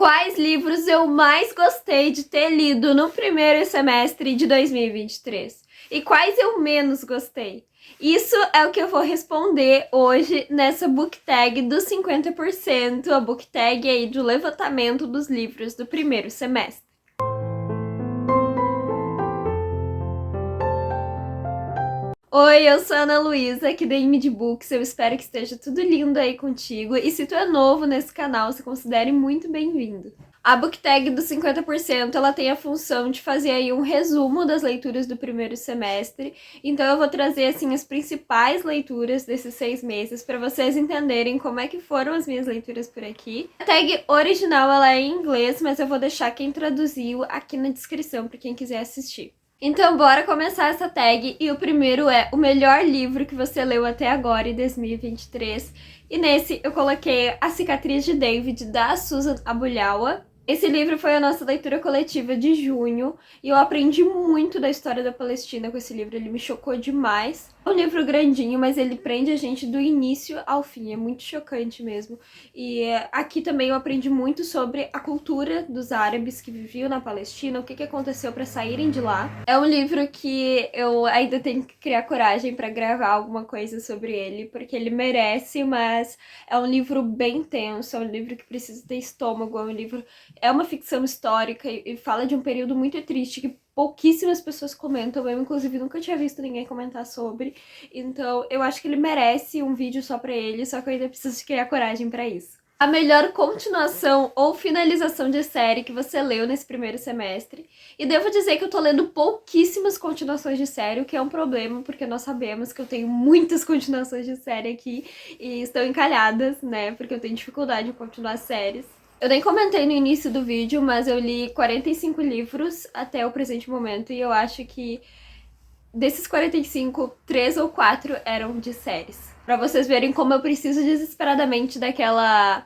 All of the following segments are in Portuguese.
Quais livros eu mais gostei de ter lido no primeiro semestre de 2023? E quais eu menos gostei? Isso é o que eu vou responder hoje nessa book tag dos 50%, a book tag aí do levantamento dos livros do primeiro semestre. Oi, eu sou a Ana Luísa, aqui da Imid Books. Eu espero que esteja tudo lindo aí contigo. E se tu é novo nesse canal, se considere muito bem-vindo. A book tag do 50%, ela tem a função de fazer aí um resumo das leituras do primeiro semestre. Então eu vou trazer assim as principais leituras desses 6 meses para vocês entenderem como é que foram as minhas leituras por aqui. A tag original ela é em inglês, mas eu vou deixar quem traduziu aqui na descrição para quem quiser assistir. Então, bora começar essa tag, e o primeiro é o melhor livro que você leu até agora em 2023. E nesse eu coloquei A Cicatriz de David, da Susan Abulhawa. Esse livro foi a nossa leitura coletiva de junho, e eu aprendi muito da história da Palestina com esse livro, ele me chocou demais. É um livro grandinho, mas ele prende a gente do início ao fim, é muito chocante mesmo. E aqui também eu aprendi muito sobre a cultura dos árabes que viviam na Palestina, o que aconteceu para saírem de lá. É um livro que eu ainda tenho que criar coragem para gravar alguma coisa sobre ele, porque ele merece, mas é um livro bem tenso, é um livro que precisa ter estômago, é um livro... É uma ficção histórica e fala de um período muito triste que pouquíssimas pessoas comentam. Eu, inclusive, nunca tinha visto ninguém comentar sobre. Então, eu acho que ele merece um vídeo só pra ele, só que eu ainda preciso criar coragem pra isso. A melhor continuação ou finalização de série que você leu nesse primeiro semestre. E devo dizer que eu tô lendo pouquíssimas continuações de série, o que é um problema, porque nós sabemos que eu tenho muitas continuações de série aqui e estão encalhadas, né? Porque eu tenho dificuldade em continuar séries. Eu nem comentei no início do vídeo, mas eu li 45 livros até o presente momento, e eu acho que desses 45, 3 ou 4 eram de séries. Pra vocês verem como eu preciso desesperadamente daquela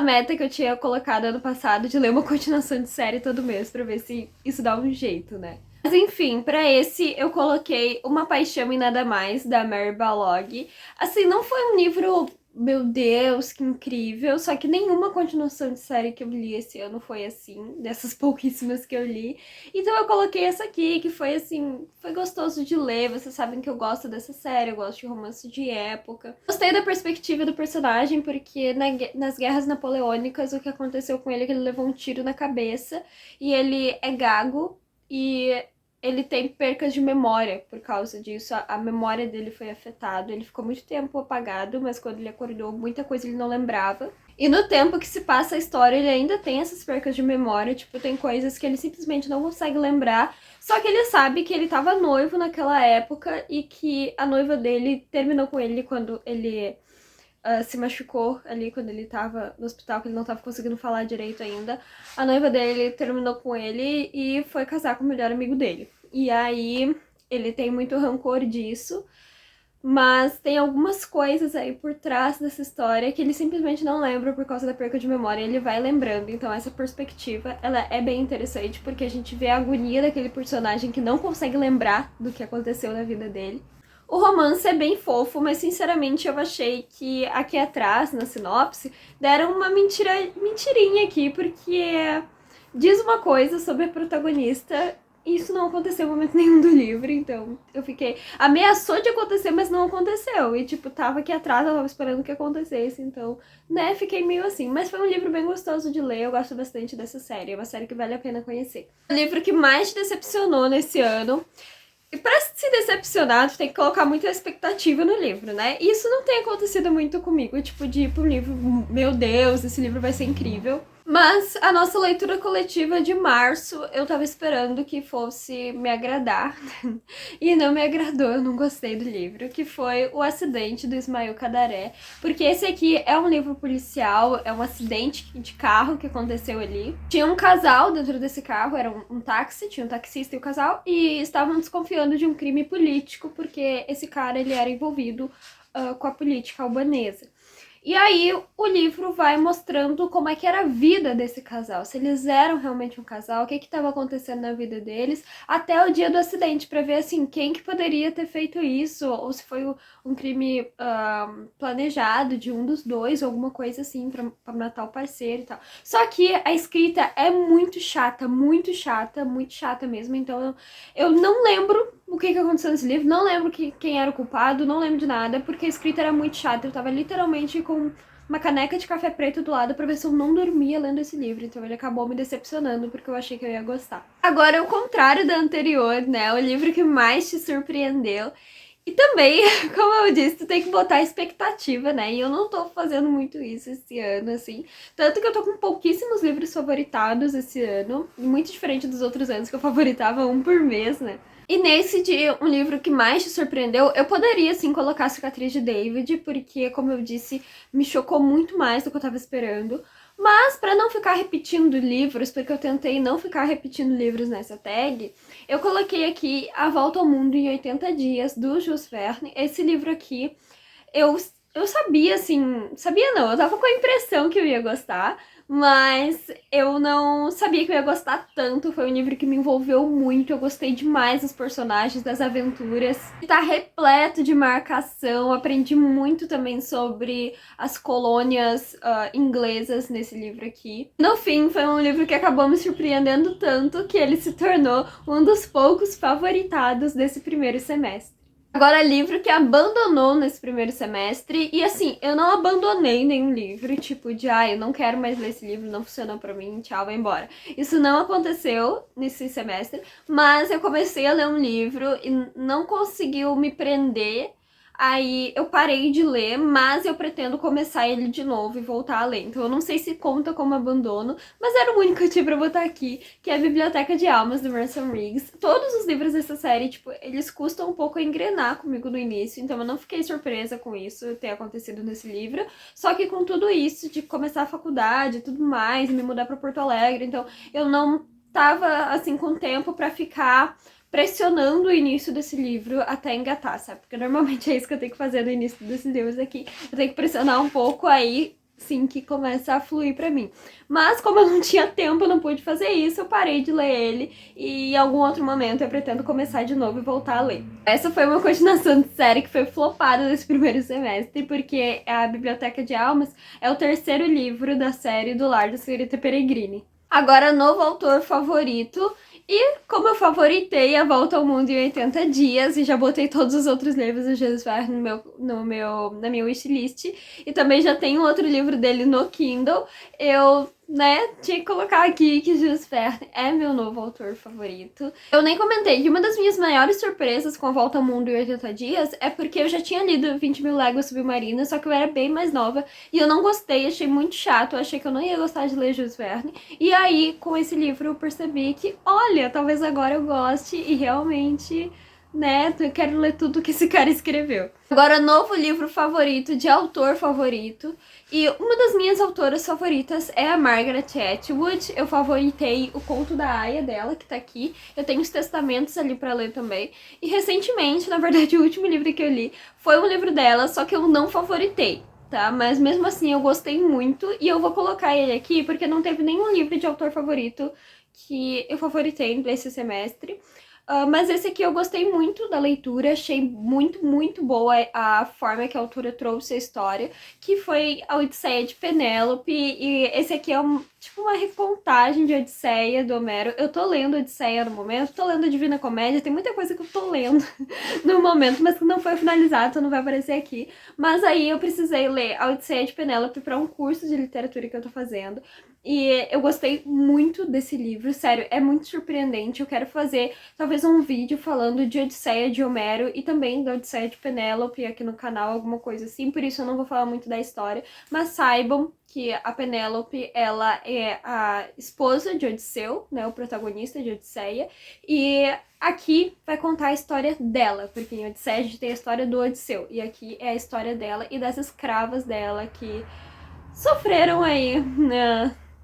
meta que eu tinha colocado ano passado de ler uma continuação de série todo mês, pra ver se isso dá um jeito, né? Mas enfim, pra esse eu coloquei Uma Paixão e Nada Mais, da Mary Balog. Assim, não foi um livro... Meu Deus, que incrível! Só que nenhuma continuação de série que eu li esse ano foi assim, dessas pouquíssimas que eu li. Então eu coloquei essa aqui, que foi assim, foi gostoso de ler. Vocês sabem que eu gosto dessa série, eu gosto de romance de época. Gostei da perspectiva do personagem, porque nas guerras napoleônicas o que aconteceu com ele é que ele levou um tiro na cabeça e ele é gago e ele tem percas de memória por causa disso, a memória dele foi afetada, ele ficou muito tempo apagado, mas quando ele acordou, muita coisa ele não lembrava. E no tempo que se passa a história, ele ainda tem essas percas de memória, tipo, tem coisas que ele simplesmente não consegue lembrar, só que ele sabe que ele tava noivo naquela época e que a noiva dele terminou com ele quando ele... se machucou ali quando ele tava no hospital, que ele não tava conseguindo falar direito ainda. A noiva dele terminou com ele e foi casar com o melhor amigo dele. E aí ele tem muito rancor disso, mas tem algumas coisas aí por trás dessa história que ele simplesmente não lembra por causa da perca de memória, e ele vai lembrando. Então essa perspectiva, ela é bem interessante, porque a gente vê a agonia daquele personagem que não consegue lembrar do que aconteceu na vida dele. O romance é bem fofo, mas sinceramente eu achei que aqui atrás, na sinopse, deram uma mentirinha aqui, porque diz uma coisa sobre a protagonista e isso não aconteceu em momento nenhum do livro, então eu fiquei... Ameaçou de acontecer, mas não aconteceu. E tipo, tava aqui atrás, eu tava esperando que acontecesse, então, né, fiquei meio assim. Mas foi um livro bem gostoso de ler, eu gosto bastante dessa série, é uma série que vale a pena conhecer. O livro que mais te decepcionou nesse ano... E pra se decepcionar, tu tem que colocar muita expectativa no livro, né? E isso não tem acontecido muito comigo, tipo, de ir pro livro, meu Deus, esse livro vai ser incrível. Mas a nossa leitura coletiva de março, eu tava esperando que fosse me agradar. E não me agradou, eu não gostei do livro, que foi O Acidente, do Ismael Kadaré. Porque esse aqui é um livro policial, é um acidente de carro que aconteceu ali. Tinha um casal dentro desse carro, era um táxi, tinha um taxista e o casal, e estavam desconfiando de um crime político, porque esse cara, ele era envolvido com a política albanesa. E aí o livro vai mostrando como é que era a vida desse casal, se eles eram realmente um casal, o que estava acontecendo na vida deles, até o dia do acidente, para ver assim quem que poderia ter feito isso, ou se foi um crime planejado de um dos dois, ou alguma coisa assim, pra matar o parceiro e tal. Só que a escrita é muito chata, muito chata, muito chata mesmo, então eu não lembro o que aconteceu nesse livro, não lembro quem era o culpado, não lembro de nada, porque a escrita era muito chata, eu tava literalmente com uma caneca de café preto do lado pra ver se eu não dormia lendo esse livro, então ele acabou me decepcionando porque eu achei que eu ia gostar. Agora, o contrário da anterior, né, o livro que mais te surpreendeu, e também, como eu disse, tu tem que botar expectativa, né? E eu não tô fazendo muito isso esse ano, assim. Tanto que eu tô com pouquíssimos livros favoritados esse ano. Muito diferente dos outros anos que eu favoritava um por mês, né? E nesse dia, um livro que mais te surpreendeu, eu poderia, sim, colocar a Cicatriz de David, porque, como eu disse, me chocou muito mais do que eu tava esperando. Mas, para não ficar repetindo livros, porque eu tentei não ficar repetindo livros nessa tag, eu coloquei aqui A Volta ao Mundo em 80 Dias, do Jules Verne. Esse livro aqui, eu, eu sabia, assim... Sabia não, eu tava com a impressão que eu ia gostar, mas eu não sabia que eu ia gostar tanto. Foi um livro que me envolveu muito, eu gostei demais dos personagens, das aventuras. Tá repleto de marcação, aprendi muito também sobre as colônias inglesas nesse livro aqui. No fim, foi um livro que acabou me surpreendendo tanto que ele se tornou um dos poucos favoritados desse primeiro semestre. Agora, livro que abandonou nesse primeiro semestre, e assim, eu não abandonei nenhum livro, tipo de, eu não quero mais ler esse livro, não funcionou pra mim, tchau, vai embora. Isso não aconteceu nesse semestre, mas eu comecei a ler um livro e não conseguiu me prender. Aí eu parei de ler, mas eu pretendo começar ele de novo e voltar a ler. Então eu não sei se conta como abandono, mas era o único que eu tinha pra botar aqui, que é a Biblioteca de Almas, do Ransom Riggs. Todos os livros dessa série, tipo, eles custam um pouco a engrenar comigo no início, então eu não fiquei surpresa com isso ter acontecido nesse livro. Só que com tudo isso, de começar a faculdade e tudo mais, me mudar pra Porto Alegre, então eu não tava, assim, com tempo pra ficar pressionando o início desse livro até engatar, sabe? Porque normalmente é isso que eu tenho que fazer no início desses livros aqui. Eu tenho que pressionar um pouco, aí sim que começa a fluir pra mim. Mas como eu não tinha tempo, eu não pude fazer isso, eu parei de ler ele e em algum outro momento eu pretendo começar de novo e voltar a ler. Essa foi uma continuação de série que foi flopada nesse primeiro semestre, porque a Biblioteca de Almas é o terceiro livro da série do Lar da Senhorita Peregrine. Agora, novo autor favorito. E como eu favoritei A Volta ao Mundo em 80 Dias e já botei todos os outros livros do Jules Verne na minha wishlist, e também já tenho outro livro dele no Kindle, eu, tinha que colocar aqui que Jules Verne é meu novo autor favorito. Eu nem comentei que uma das minhas maiores surpresas com A Volta ao Mundo em 80 Dias é porque eu já tinha lido 20 Mil Léguas Submarinas, só que eu era bem mais nova e eu não gostei, achei muito chato, achei que eu não ia gostar de ler Jules Verne. E aí, com esse livro, eu percebi que, olha, talvez agora eu goste e realmente, eu quero ler tudo que esse cara escreveu. Agora, novo livro favorito, de autor favorito. E uma das minhas autoras favoritas é a Margaret Atwood. Eu favoritei o Conto da Aia dela, que tá aqui. Eu tenho os testamentos ali pra ler também. E recentemente, na verdade, o último livro que eu li foi um livro dela, só que eu não favoritei. Tá? Mas mesmo assim eu gostei muito e eu vou colocar ele aqui porque não teve nenhum livro de autor favorito que eu favoritei nesse semestre. Mas esse aqui eu gostei muito da leitura, achei muito, muito boa a forma que a autora trouxe a história, que foi a Odisseia de Penélope, e esse aqui é tipo uma recontagem de Odisseia do Homero. Eu tô lendo Odisseia no momento, tô lendo Divina Comédia, tem muita coisa que eu tô lendo no momento, mas que não foi finalizado, então não vai aparecer aqui. Mas aí eu precisei ler a Odisseia de Penélope para um curso de literatura que eu tô fazendo. E eu gostei muito desse livro, sério, é muito surpreendente. Eu quero fazer talvez um vídeo falando de Odisseia de Homero e também da Odisseia de Penélope aqui no canal, alguma coisa assim, por isso eu não vou falar muito da história, mas saibam que a Penélope, ela é a esposa de Odisseu, né, o protagonista de Odisseia, e aqui vai contar a história dela, porque em Odisseia a gente tem a história do Odisseu, e aqui é a história dela e das escravas dela que sofreram aí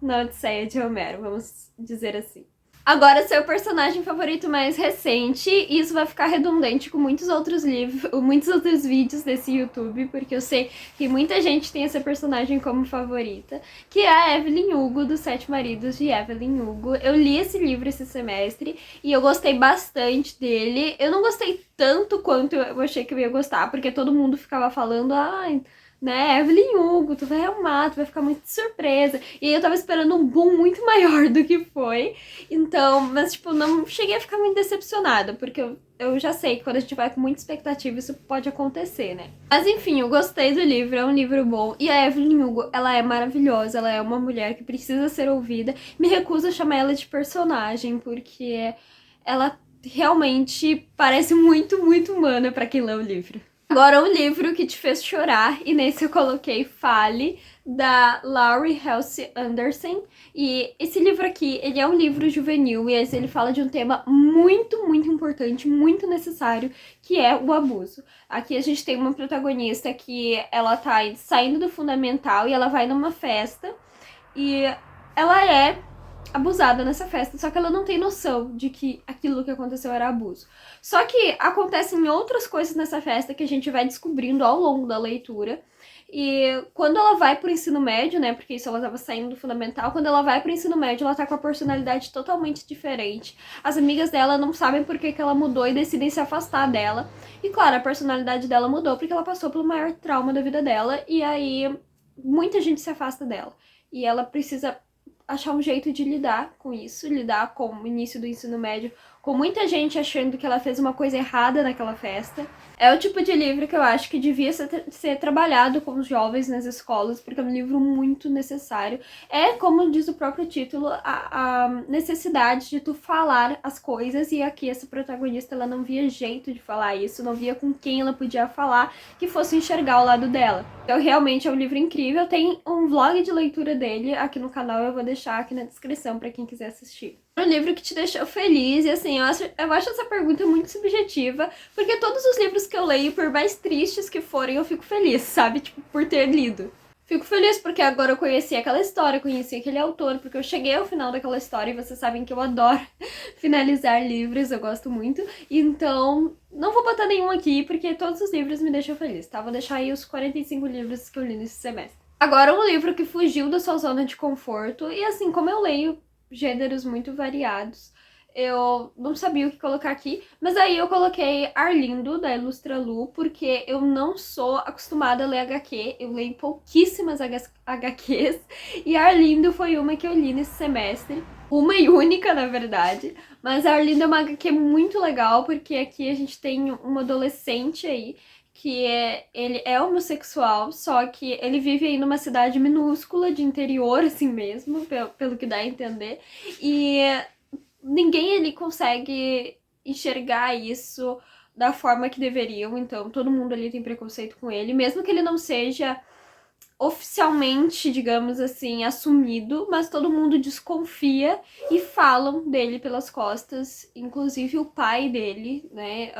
na Odisseia de Homero, vamos dizer assim. Agora, seu personagem favorito mais recente, e isso vai ficar redundante com muitos outros livros, muitos outros vídeos desse YouTube, porque eu sei que muita gente tem essa personagem como favorita, que é a Evelyn Hugo, dos Sete Maridos de Evelyn Hugo. Eu li esse livro esse semestre e eu gostei bastante dele. Eu não gostei tanto quanto eu achei que eu ia gostar, porque todo mundo ficava falando, né, Evelyn Hugo, tu vai amar, tu vai ficar muito surpresa. E aí eu tava esperando um boom muito maior do que foi. Então, mas tipo, não cheguei a ficar muito decepcionada, porque eu já sei que quando a gente vai com muita expectativa, isso pode acontecer, né? Mas enfim, eu gostei do livro, é um livro bom. E a Evelyn Hugo, ela é maravilhosa, ela é uma mulher que precisa ser ouvida. Me recuso a chamar ela de personagem, porque ela realmente parece muito, muito humana pra quem lê o livro. Agora, um livro que te fez chorar, e nesse eu coloquei Fale, da Laurie Halse Anderson. E esse livro aqui, ele é um livro juvenil, e ele fala de um tema muito, muito importante, muito necessário, que é o abuso. Aqui a gente tem uma protagonista que ela tá saindo do fundamental e ela vai numa festa, e ela é abusada nessa festa, só que ela não tem noção de que aquilo que aconteceu era abuso. Só que acontecem outras coisas nessa festa que a gente vai descobrindo ao longo da leitura. E quando ela vai pro ensino médio, né, porque isso ela tava saindo do fundamental, quando ela vai pro ensino médio, ela tá com a personalidade totalmente diferente. As amigas dela não sabem por que ela mudou e decidem se afastar dela. E claro, a personalidade dela mudou porque ela passou pelo maior trauma da vida dela, e aí muita gente se afasta dela. E ela precisa achar um jeito de lidar com isso, lidar com o início do ensino médio, com muita gente achando que ela fez uma coisa errada naquela festa. É o tipo de livro que eu acho que devia ser trabalhado com os jovens nas escolas, porque é um livro muito necessário. É, como diz o próprio título, a necessidade de tu falar as coisas, e aqui essa protagonista, ela não via jeito de falar isso, não via com quem ela podia falar que fosse enxergar o lado dela. Então, realmente é um livro incrível. Tem um vlog de leitura dele aqui no canal, eu vou deixar aqui na descrição pra quem quiser assistir. Um livro que te deixou feliz, e assim, eu acho essa pergunta muito subjetiva, porque todos os livros que eu leio, por mais tristes que forem, eu fico feliz, sabe? Tipo, por ter lido. Fico feliz porque agora eu conheci aquela história, conheci aquele autor, porque eu cheguei ao final daquela história, e vocês sabem que eu adoro finalizar livros, eu gosto muito. Então, não vou botar nenhum aqui, porque todos os livros me deixam feliz, tá? Vou deixar aí os 45 livros que eu li nesse semestre. Agora, um livro que fugiu da sua zona de conforto, e assim, como eu leio gêneros muito variados, eu não sabia o que colocar aqui, mas aí eu coloquei Arlindo, da Ilustra Lu, porque eu não sou acostumada a ler HQ, eu leio pouquíssimas HQs, e Arlindo foi uma que eu li nesse semestre, uma e única, na verdade, mas Arlindo é uma HQ muito legal, porque aqui a gente tem um adolescente aí, que ele é homossexual, só que ele vive aí numa cidade minúscula, de interior, assim mesmo, pelo que dá a entender, e ninguém ali consegue enxergar isso da forma que deveriam, então todo mundo ali tem preconceito com ele, mesmo que ele não seja oficialmente, digamos assim, assumido, mas todo mundo desconfia e falam dele pelas costas, inclusive o pai dele, né,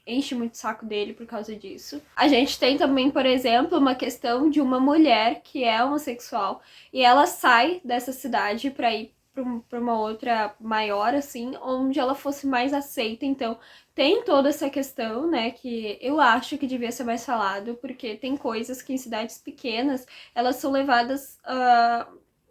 enche muito o saco dele por causa disso. A gente tem também, por exemplo, uma questão de uma mulher que é homossexual e ela sai dessa cidade pra ir pra uma outra maior, assim, onde ela fosse mais aceita. Então, tem toda essa questão, né, que eu acho que devia ser mais falado, porque tem coisas que em cidades pequenas, elas são levadas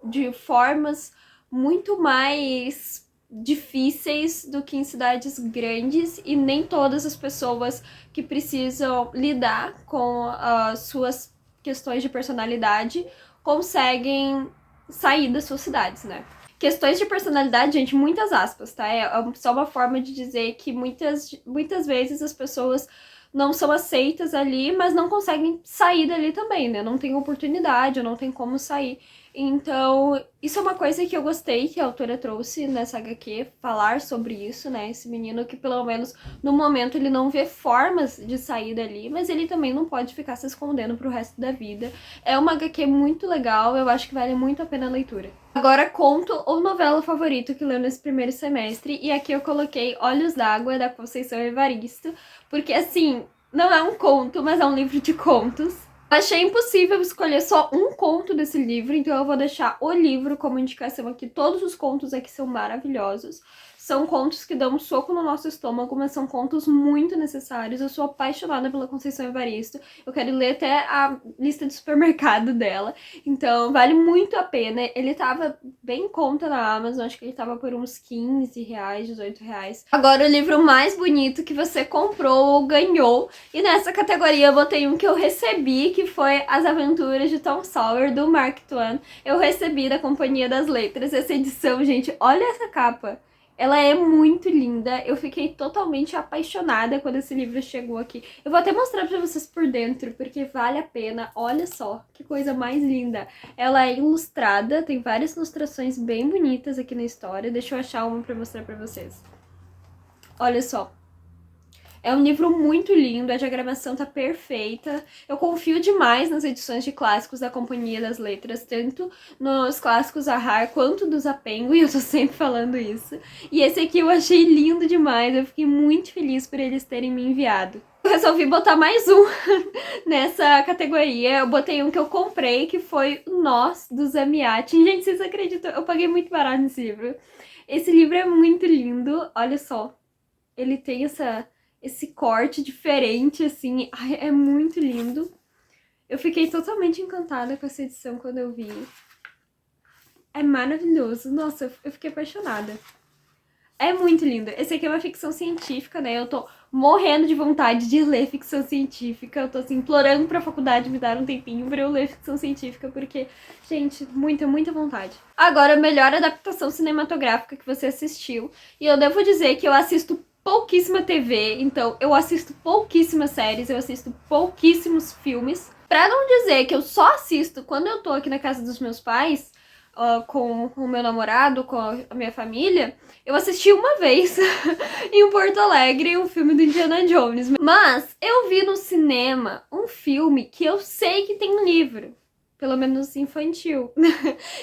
de formas muito mais difíceis do que em cidades grandes, e nem todas as pessoas que precisam lidar com as suas questões de personalidade conseguem sair das suas cidades, né? Questões de personalidade, gente, muitas aspas, tá? É só uma forma de dizer que muitas vezes as pessoas não são aceitas ali, mas não conseguem sair dali também, né? Não tem oportunidade, ou não tem como sair. Então, isso é uma coisa que eu gostei que a autora trouxe nessa HQ, falar sobre isso, né? Esse menino que, pelo menos, no momento, ele não vê formas de sair dali, mas ele também não pode ficar se escondendo pro resto da vida. É uma HQ muito legal, eu acho que vale muito a pena a leitura. Agora, conto ou novela favorito que leu nesse primeiro semestre, e aqui eu coloquei Olhos d'Água, da Conceição Evaristo, porque, assim, não é um conto, mas é um livro de contos. Achei impossível escolher só um conto desse livro, então eu vou deixar o livro como indicação aqui. Todos os contos aqui são maravilhosos. São contos que dão um soco no nosso estômago, mas são contos muito necessários. Eu sou apaixonada pela Conceição Evaristo. Eu quero ler até a lista de supermercado dela. Então, vale muito a pena. Ele tava bem em conta na Amazon, acho que ele tava por uns 15 reais, 18 reais. Agora, o livro mais bonito que você comprou ou ganhou. E nessa categoria eu botei um que eu recebi, que foi As Aventuras de Tom Sawyer, do Mark Twain. Eu recebi da Companhia das Letras. Essa edição, gente, olha essa capa. Ela é muito linda, eu fiquei totalmente apaixonada quando esse livro chegou aqui. Eu vou até mostrar pra vocês por dentro, porque vale a pena. Olha só, que coisa mais linda. Ela é ilustrada, tem várias ilustrações bem bonitas aqui na história. Deixa eu achar uma pra mostrar pra vocês. Olha só. É um livro muito lindo, a diagramação tá perfeita. Eu confio demais nas edições de clássicos da Companhia das Letras, tanto nos clássicos Ahar quanto dos Apengo, e eu tô sempre falando isso. E esse aqui eu achei lindo demais, eu fiquei muito feliz por eles terem me enviado. Eu resolvi botar mais um nessa categoria. Eu botei um que eu comprei, que foi o Nós, do Zamyatin. Gente, vocês acreditam? Eu paguei muito barato nesse livro. Esse livro é muito lindo, olha só. Ele tem esse corte diferente, assim. Ai, é muito lindo. Eu fiquei totalmente encantada com essa edição quando eu vi. É maravilhoso. Nossa, eu fiquei apaixonada. É muito lindo. Esse aqui é uma ficção científica, né? Eu tô morrendo de vontade de ler ficção científica. Eu tô, assim, implorando pra faculdade me dar um tempinho pra eu ler ficção científica, porque, gente, muita, muita vontade. Agora, a melhor adaptação cinematográfica que você assistiu. E eu devo dizer que eu assisto pouquíssima TV, então eu assisto pouquíssimas séries, eu assisto pouquíssimos filmes. Pra não dizer que eu só assisto quando eu tô aqui na casa dos meus pais, com o meu namorado, com a minha família, eu assisti uma vez em Porto Alegre o filme do Indiana Jones. Mas eu vi no cinema um filme que eu sei que tem um livro. Pelo menos infantil.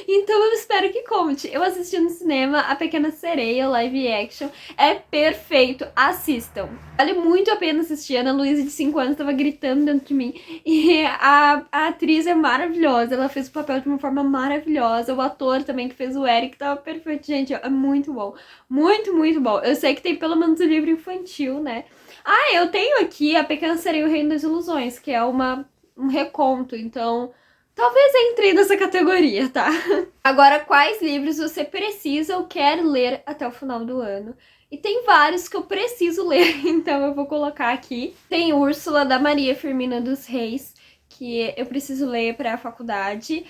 Então eu espero que conte. Eu assisti no cinema A Pequena Sereia, live action. É perfeito. Assistam. Vale muito a pena assistir. A Ana Luísa, de 5 anos, tava gritando dentro de mim. E a atriz é maravilhosa. Ela fez o papel de uma forma maravilhosa. O ator também, que fez o Eric, tava perfeito. Gente, é muito bom. Muito, muito bom. Eu sei que tem pelo menos o livro infantil, né? Ah, eu tenho aqui A Pequena Sereia e o Reino das Ilusões, que é um reconto. Então, talvez entre nessa categoria, tá? Agora, quais livros você precisa ou quer ler até o final do ano? E tem vários que eu preciso ler, então eu vou colocar aqui. Tem Úrsula, da Maria Firmina dos Reis, que eu preciso ler para a faculdade.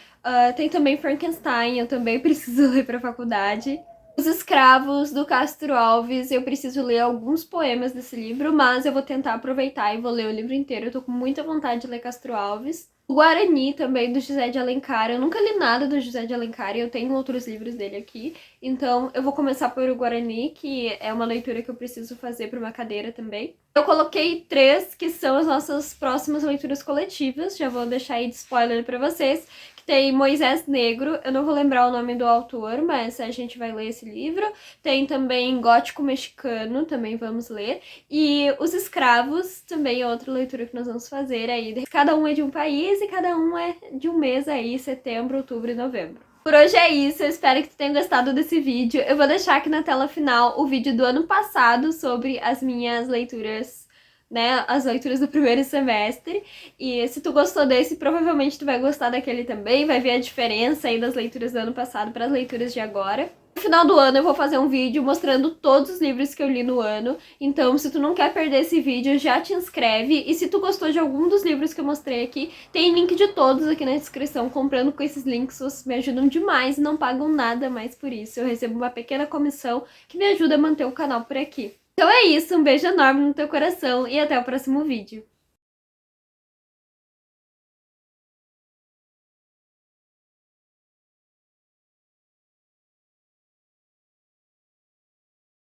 Tem também Frankenstein, eu também preciso ler para a faculdade. Os Escravos, do Castro Alves, eu preciso ler alguns poemas desse livro, mas eu vou tentar aproveitar e vou ler o livro inteiro. Eu tô com muita vontade de ler Castro Alves. O Guarani, também, do José de Alencar. Eu nunca li nada do José de Alencar e eu tenho outros livros dele aqui. Então, eu vou começar por o Guarani, que é uma leitura que eu preciso fazer para uma cadeira também. Eu coloquei 3, que são as nossas próximas leituras coletivas. Já vou deixar aí de spoiler para vocês. Tem Moisés Negro, eu não vou lembrar o nome do autor, mas a gente vai ler esse livro. Tem também Gótico Mexicano, também vamos ler. E Os Escravos, também é outra leitura que nós vamos fazer aí. Cada um é de um país e cada um é de um mês aí, setembro, outubro e novembro. Por hoje é isso, eu espero que tu tenha gostado desse vídeo. Eu vou deixar aqui na tela final o vídeo do ano passado sobre as minhas leituras, né, as leituras do primeiro semestre. E se tu gostou desse, provavelmente tu vai gostar daquele também, vai ver a diferença aí das leituras do ano passado para as leituras de agora. No final do ano eu vou fazer um vídeo mostrando todos os livros que eu li no ano, então se tu não quer perder esse vídeo, já te inscreve. E se tu gostou de algum dos livros que eu mostrei aqui, tem link de todos aqui na descrição. Comprando com esses links, vocês me ajudam demais e não pagam nada mais por isso. Eu recebo uma pequena comissão que me ajuda a manter o canal por aqui. Então é isso, um beijo enorme no teu coração e até o próximo vídeo.